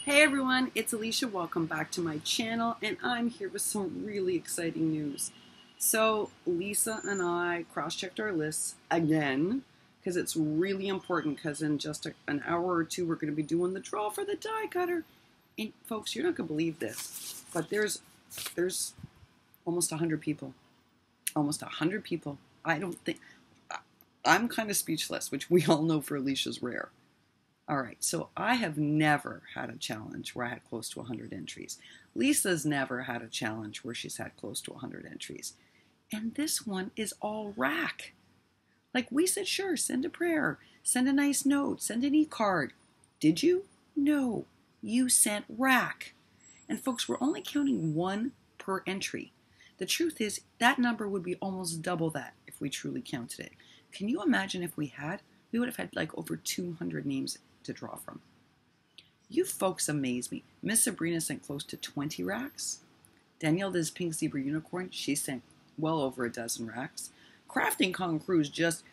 Hey everyone, it's Alicia. Welcome back to my channel, and I'm here with some really exciting news. So Lisa and I cross-checked our lists again because it's really important, because in just an hour or two we're going to be doing the draw for the die cutter. And folks, you're not going to believe this, but there's almost 100 people. Almost 100 people. I'm kind of speechless, which we all know for Alicia's rare. All right, so I have never had a challenge where I had close to 100 entries. Lisa's never had a challenge where she's had close to 100 entries. And this one is all rack. Like, we said, sure, send a prayer, send a nice note, send an e-card. Did you? No, you sent rack. And folks, we're only counting one per entry. The truth is, that number would be almost double that if we truly counted it. Can you imagine if we had? We would have had like over 200 names to draw from. You folks amaze me. Miss Sabrina sent close to 20 racks. Danielle does Pink Zebra Unicorn. She sent well over a dozen racks. Crafting Con Cruz just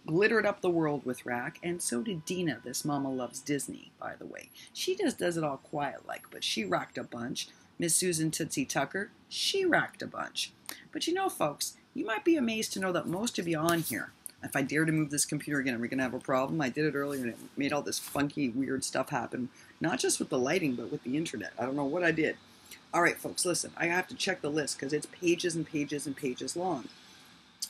glittered up the world with rack, and so did Dina, this Mama Loves Disney, by the way. She just does it all quiet like, but she racked a bunch. Miss Susan Tootsie Tucker, she racked a bunch. But you know, folks, you might be amazed to know that most of you on here, if I dare to move this computer again, are we going to have a problem? I did it earlier and it made all this funky, weird stuff happen. Not just with the lighting, but with the internet. I don't know what I did. All right, folks, listen. I have to check the list because it's pages and pages and pages long.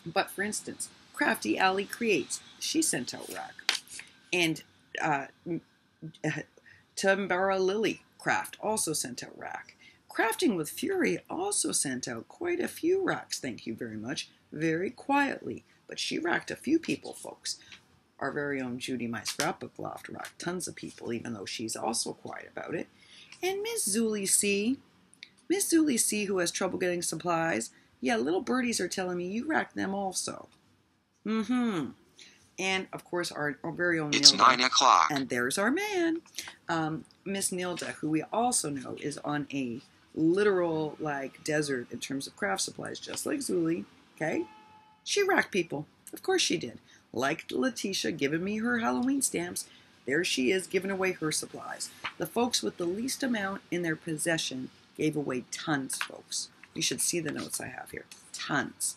But for instance, Crafty Alley Creates. She sent out rack. And Tumbara Lily Craft also sent out rack. Crafting with Fury also sent out quite a few racks, thank you very much, very quietly. But she racked a few people, folks. Our very own Judy, my scrapbook loft, racked tons of people, even though she's also quiet about it. And Miss Zuli C, who has trouble getting supplies, yeah, little birdies are telling me you racked them also. And, of course, our very own It's Nilda. 9 o'clock. And there's our man, Miss Nilda, who we also know is on a literal, desert in terms of craft supplies, just like Zuli, okay? She racked people. Of course she did. Like Letitia giving me her Halloween stamps, there she is giving away her supplies. The folks with the least amount in their possession gave away tons, folks. You should see the notes I have here. Tons.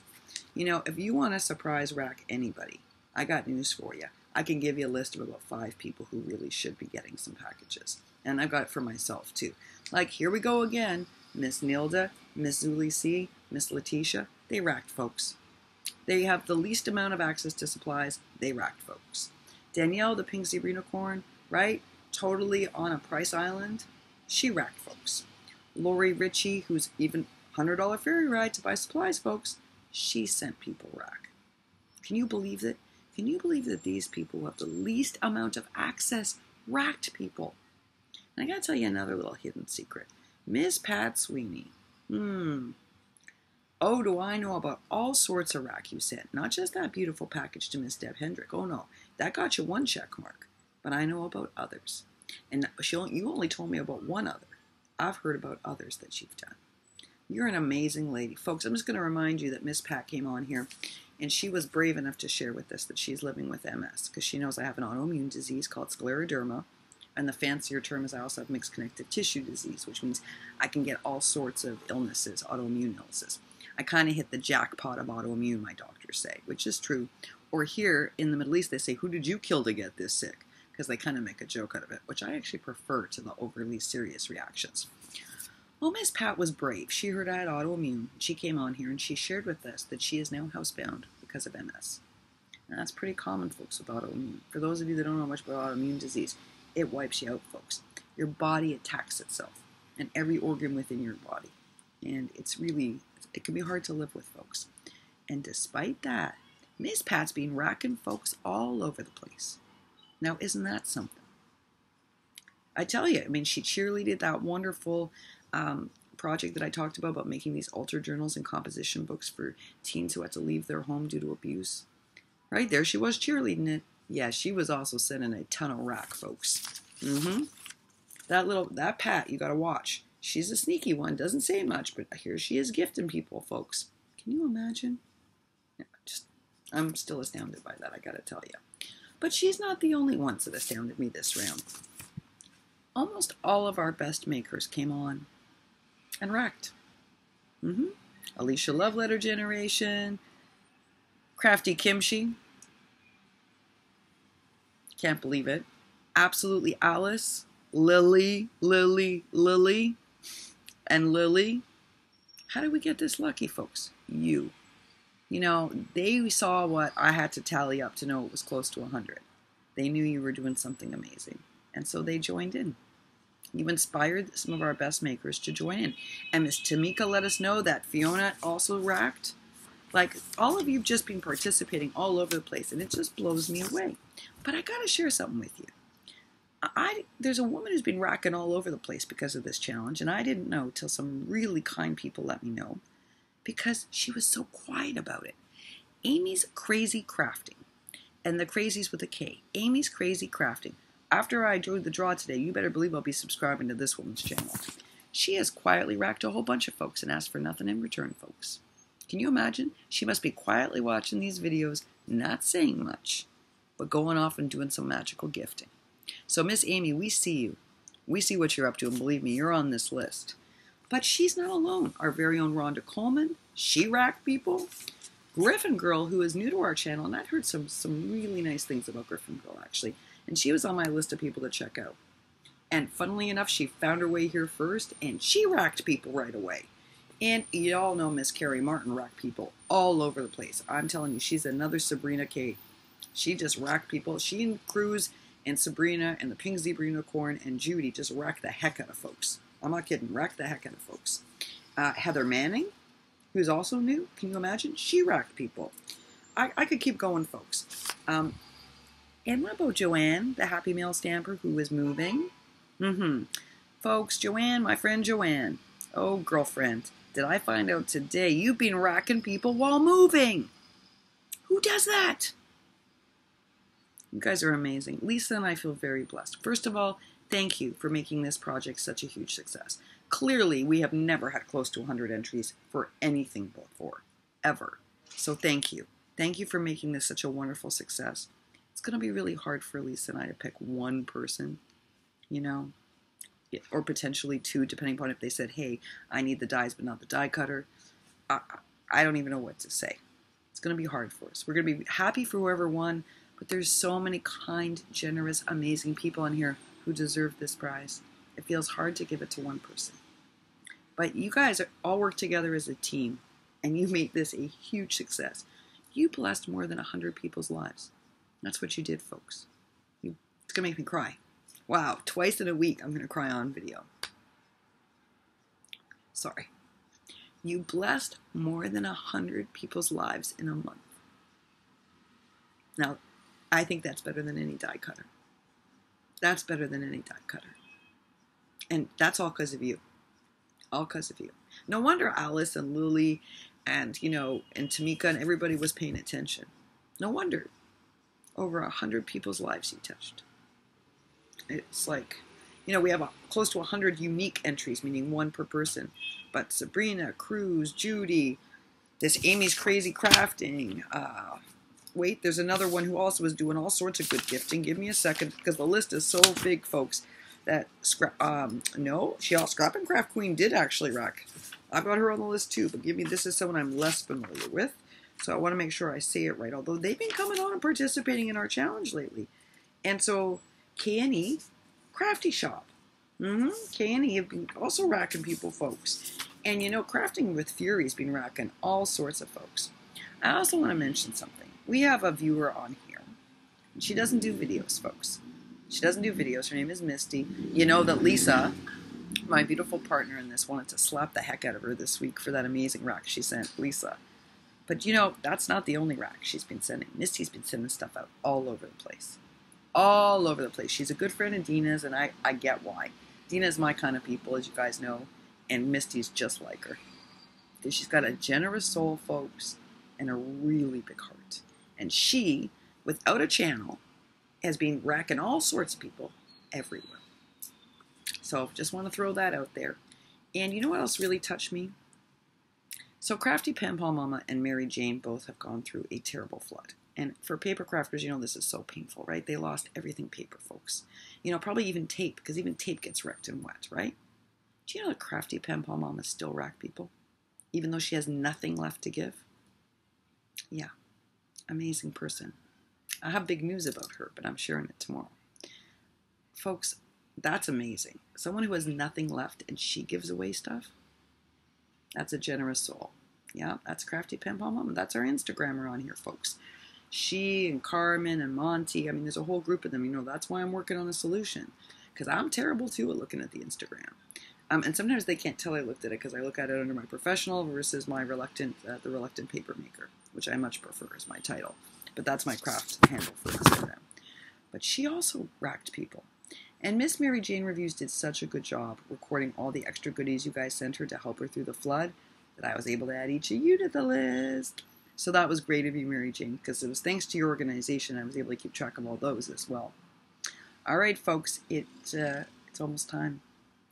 You know, if you want to surprise rack anybody, I got news for you. I can give you a list of about 5 people who really should be getting some packages. And I've got it for myself, too. Like, here we go again. Miss Nilda, Miss Zuli C, Miss Letitia, they racked, folks. They have the least amount of access to supplies. They racked, folks. Danielle, the Pink Zebra Unicorn, right? Totally on a price island. She racked, folks. Lori Ritchie, who's even $100 ferry ride to buy supplies, folks. She sent people rack. Can you believe it? Can you believe that these people who have the least amount of access racked people? And I gotta tell you another little hidden secret. Miss Pat Sweeney. Oh, do I know about all sorts of rack you sent. Not just that beautiful package to Miss Deb Hendrick. Oh, no. That got you 1 check mark. But I know about others. And you only told me about one other. I've heard about others that you've done. You're an amazing lady. Folks, I'm just going to remind you that Miss Pat came on here, and she was brave enough to share with us that she's living with MS, because she knows I have an autoimmune disease called scleroderma. And the fancier term is I also have mixed connective tissue disease, which means I can get all sorts of illnesses, autoimmune illnesses. I kind of hit the jackpot of autoimmune, my doctors say, which is true. Or here in the Middle East, they say, who did you kill to get this sick? Because they kind of make a joke out of it, which I actually prefer to the overly serious reactions. Well, Miss Pat was brave. She heard I had autoimmune. She came on here and she shared with us that she is now housebound because of MS. And that's pretty common, folks, with autoimmune. For those of you that don't know much about autoimmune disease, it wipes you out, folks. Your body attacks itself and every organ within your body. And it can be hard to live with, folks. And despite that, Miss Pat's been racking folks all over the place. Now, isn't that something? I tell you, I mean, she cheerleaded that wonderful project that I talked about making these altar journals and composition books for teens who had to leave their home due to abuse. Right there, she was cheerleading it. Yeah, she was also sending a ton of rack, folks. That Pat, you got to watch. She's a sneaky one, doesn't say much, but here she is gifting people, folks. Can you imagine? Yeah, I'm still astounded by that, I got to tell you. But she's not the only ones that astounded me this round. almost all of our best makers came on and wrecked. Alicia Love Letter Generation, Crafty Kimchi, can't believe it. Absolutely Alice, Lily, and Lily. How did we get this lucky, folks? You. You know, they saw what I had to tally up to know it was close to 100. They knew you were doing something amazing. And so they joined in. You inspired some of our best makers to join in. And Miss Tamika let us know that Fiona also racked. Like, all of you have just been participating all over the place, and it just blows me away. But I got to share something with you. There's a woman who's been racking all over the place because of this challenge, and I didn't know till some really kind people let me know, because she was so quiet about it. Amy's Krazy Crafting, and the Krazy's with a K. Amy's Krazy Crafting. After I do the draw today, you better believe I'll be subscribing to this woman's channel. She has quietly racked a whole bunch of folks and asked for nothing in return, folks. Can you imagine? She must be quietly watching these videos, not saying much, but going off and doing some magical gifting. So Miss Amy, we see you. We see what you're up to, and believe me, you're on this list. But she's not alone. Our very own Rhonda Coleman, she racked people. Griffin Girl, who is new to our channel, and I've heard some really nice things about Griffin Girl, actually. And she was on my list of people to check out. And funnily enough, she found her way here first, and she racked people right away. And you all know Miss Carrie Martin racked people all over the place. I'm telling you, she's another Sabrina K. She just racked people. She and Cruz and Sabrina and the Pink Zebra Unicorn and Judy just racked the heck out of folks. I'm not kidding. Racked the heck out of folks. Heather Manning, who's also new. Can you imagine? She racked people. I could keep going, folks. And what about Joanne, the Happy Mail Stamper, who is moving? Folks, Joanne, my friend Joanne. Oh, girlfriend, did I find out today you've been racking people while moving? Who does that? You guys are amazing. Lisa and I feel very blessed. First of all, thank you for making this project such a huge success. Clearly, we have never had close to 100 entries for anything before, ever. So thank you. Thank you for making this such a wonderful success. It's going to be really hard for Lisa and I to pick one person, you know, or potentially two, depending upon if they said, hey, I need the dies but not the die cutter. I don't even know what to say. It's going to be hard for us. We're going to be happy for whoever won, but there's so many kind, generous, amazing people in here who deserve this prize. It feels hard to give it to one person. But you guys all work together as a team, and you made this a huge success. You blessed more than 100 people's lives. That's what you did, folks. It's going to make me cry. Wow, twice in a week I'm going to cry on video. Sorry. You blessed more than 100 people's lives in a month. Now, I think that's better than any die cutter. That's better than any die cutter. And that's all because of you. All because of you. No wonder Alice and Lily and, you know, and Tamika and everybody was paying attention. No wonder. Over 100 people's lives you touched. It's like, you know, we have close to 100 unique entries, meaning one per person. But Sabrina, Cruz, Judy, this Amy's Krazy Crafting. Wait, there's another one who also is doing all sorts of good gifting. Give me a second, because the list is so big, folks. That Scrap and Craft Queen did actually rack. I've got her on the list too, but this is someone I'm less familiar with. So I want to make sure I say it right, although they've been coming on and participating in our challenge lately. And so, K&E Crafty Shop. K&E have been also racking people, folks. And you know, Crafting with Fury's been racking all sorts of folks. I also want to mention something. We have a viewer on here. She doesn't do videos, folks. She doesn't do videos. Her name is Misty. You know that Lisa, my beautiful partner in this, wanted to slap the heck out of her this week for that amazing rack she sent, Lisa. But you know, that's not the only rack she's been sending. Misty's been sending stuff out all over the place. All over the place. She's a good friend of Dina's, and I get why. Dina's my kind of people, as you guys know, and Misty's just like her. She's got a generous soul, folks, and a really big heart. And she, without a channel, has been racking all sorts of people everywhere. So just want to throw that out there. And you know what else really touched me? So Crafty Pen Pal Mama and Mary Jane both have gone through a terrible flood. And for paper crafters, you know, this is so painful, right? They lost everything paper, folks. You know, probably even tape, because even tape gets wrecked and wet, right? Do you know that crafty pen pal mamas still rack people, even though she has nothing left to give? Yeah, amazing person. I have big news about her, but I'm sharing it tomorrow. Folks, that's amazing. Someone who has nothing left and she gives away stuff, that's a generous soul. Yeah, that's Crafty Pen Pal Mama. That's our Instagrammer on here, folks. She and Carmen and Monty, I mean, there's a whole group of them. You know, that's why I'm working on a solution. Because I'm terrible, too, at looking at the Instagram. And sometimes they can't tell I looked at it because I look at it under my professional versus my reluctant, the reluctant paper maker, which I much prefer as my title. But that's my craft handle for Instagram. But she also racked people. And Miss Mary Jane Reviews did such a good job recording all the extra goodies you guys sent her to help her through the flood that I was able to add each of you to the list. So that was great of you, Mary Jane, because it was thanks to your organization I was able to keep track of all those as well. All right, folks, it's almost time.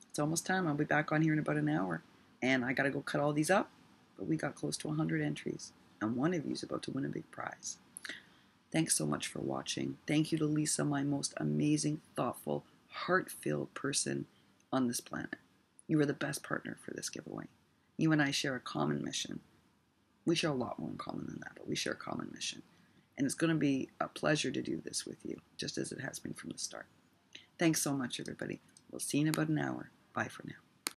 It's almost time. I'll be back on here in about an hour. And I got to go cut all these up. But we got close to 100 entries. And one of you is about to win a big prize. Thanks so much for watching. Thank you to Lisa, my most amazing, thoughtful, heart-filled person on this planet. You are the best partner for this giveaway. You and I share a common mission. We share a lot more in common than that, but we share a common mission. And it's going to be a pleasure to do this with you, just as it has been from the start. Thanks so much, everybody. We'll see you in about an hour. Bye for now.